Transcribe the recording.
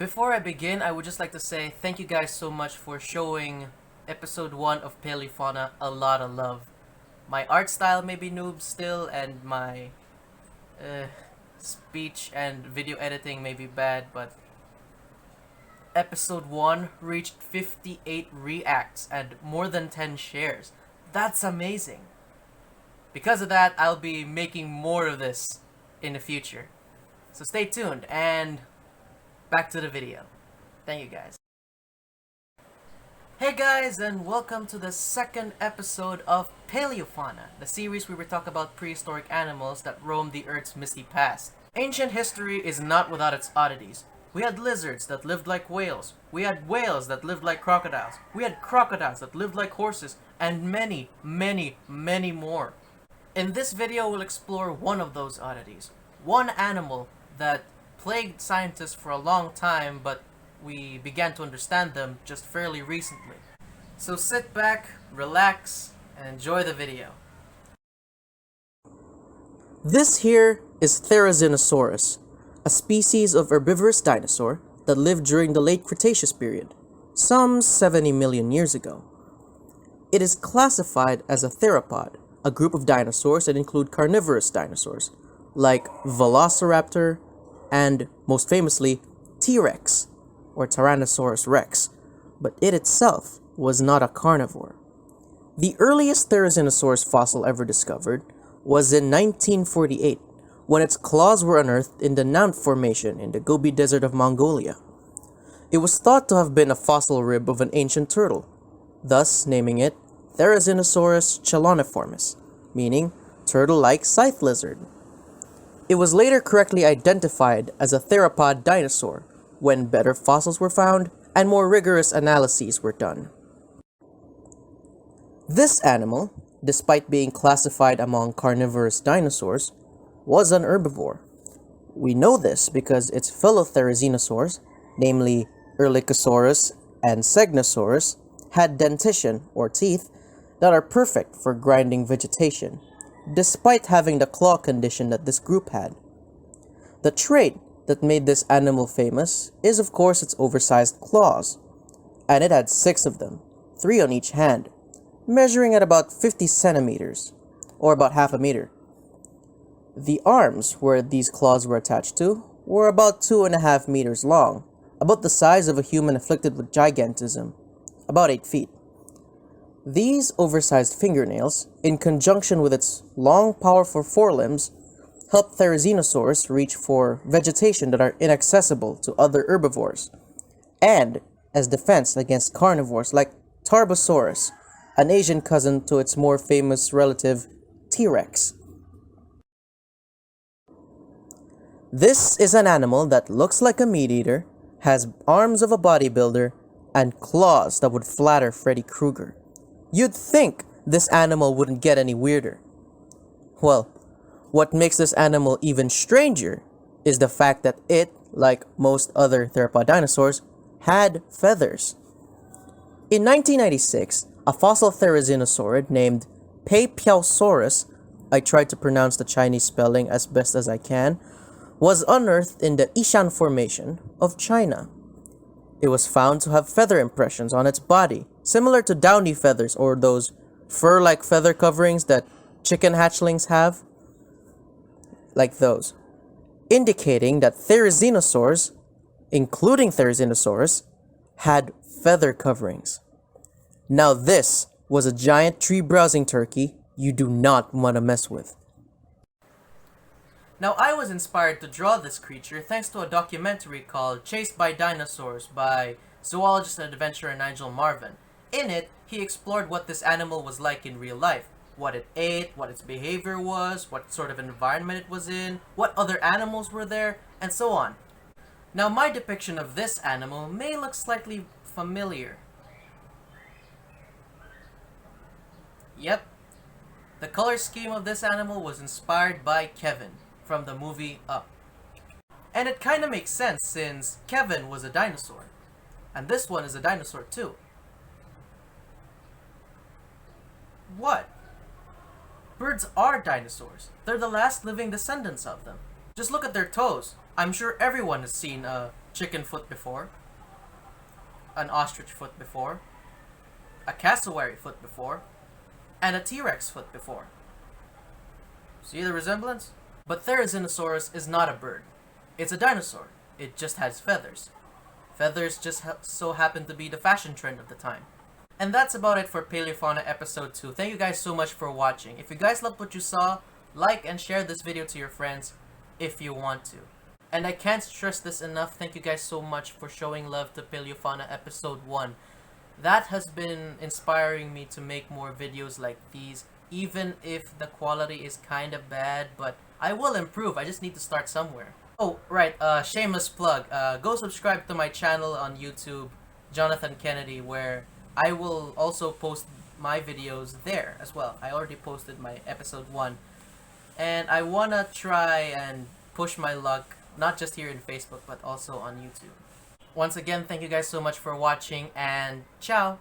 Before I begin, I would just like to say thank you guys so much for showing episode 1 of Paleofauna a lot of love. My art style may be noob still, and my speech and video editing may be bad, but episode 1 reached 58 reacts and more than 10 shares. That's amazing. Because of that, I'll be making more of this in the future. So stay tuned, and back to the video. Thank you guys. Hey guys, and welcome to the second episode of Paleofauna, the series where we talk about prehistoric animals that roam the Earth's misty past. Ancient history is not without its oddities. We had lizards that lived like whales, we had whales that lived like crocodiles, we had crocodiles that lived like horses, and many, many, many more. In this video, we'll explore one of those oddities. One animal that plagued scientists for a long time, but we began to understand them just fairly recently. So sit back, relax, and enjoy the video. This here is Therizinosaurus, a species of herbivorous dinosaur that lived during the late Cretaceous period, some 70 million years ago. It is classified as a theropod, a group of dinosaurs that include carnivorous dinosaurs, like Velociraptor, and most famously, T-Rex, or Tyrannosaurus rex, but it itself was not a carnivore. The earliest Therizinosaurus fossil ever discovered was in 1948, when its claws were unearthed in the Nant Formation in the Gobi Desert of Mongolia. It was thought to have been a fossil rib of an ancient turtle, thus naming it Therizinosaurus cheloniformis, meaning turtle-like Scythe Lizard. It was later correctly identified as a theropod dinosaur when better fossils were found and more rigorous analyses were done. This animal, despite being classified among carnivorous dinosaurs, was an herbivore. We know this because its fellow therizinosaurs, namely Erlikosaurus and Segnosaurus, had dentition, or teeth, that are perfect for grinding vegetation, despite having the claw condition that this group had. The trait that made this animal famous is of course its oversized claws, and it had 6 of them, 3 on each hand, measuring at about 50 centimeters, or about half a meter. The arms where these claws were attached to were about 2.5 meters long, about the size of a human afflicted with gigantism, about 8 feet. These oversized fingernails, in conjunction with its long, powerful forelimbs, help Therizinosaurus reach for vegetation that are inaccessible to other herbivores, and as defense against carnivores like Tarbosaurus, an Asian cousin to its more famous relative T-Rex. This is an animal that looks like a meat-eater, has arms of a bodybuilder, and claws that would flatter Freddy Krueger. You'd think this animal wouldn't get any weirder. Well, what makes this animal even stranger is the fact that it, like most other theropod dinosaurs, had feathers. In 1996, a fossil therizinosaur named Paleosaurus, I tried to pronounce the Chinese spelling as best as I can, was unearthed in the Ishan Formation of China. It was found to have feather impressions on its body, similar to downy feathers or those fur-like feather coverings that chicken hatchlings have, like those, indicating that therizinosaurs, including Therizinosaurus, had feather coverings. Now this was a giant tree-browsing turkey you do not want to mess with. Now, I was inspired to draw this creature thanks to a documentary called Chased by Dinosaurs by zoologist and adventurer Nigel Marven. In it, he explored what this animal was like in real life, what it ate, what its behavior was, what sort of environment it was in, what other animals were there, and so on. Now, my depiction of this animal may look slightly familiar. Yep, the color scheme of this animal was inspired by Kevin from the movie Up. And it kinda makes sense since Kevin was a dinosaur, and this one is a dinosaur too. What? Birds are dinosaurs. They're the last living descendants of them. Just look at their toes. I'm sure everyone has seen a chicken foot before, an ostrich foot before, a cassowary foot before, and a T-Rex foot before. See the resemblance? But Therizinosaurus is not a bird. It's a dinosaur. It just has feathers. Feathers just so happen to be the fashion trend of the time. And that's about it for Paleofauna episode 2. Thank you guys so much for watching. If you guys loved what you saw, like and share this video to your friends if you want to. And I can't stress this enough, thank you guys so much for showing love to Paleofauna episode 1. That has been inspiring me to make more videos like these, even if the quality is kind of bad, but I will improve. I just need to start somewhere. Oh, right, shameless plug. Go subscribe to my channel on YouTube, Jonathan Kennedy, where I will also post my videos there as well. I already posted my episode 1. And I wanna try and push my luck, not just here in Facebook, but also on YouTube. Once again, thank you guys so much for watching, and ciao!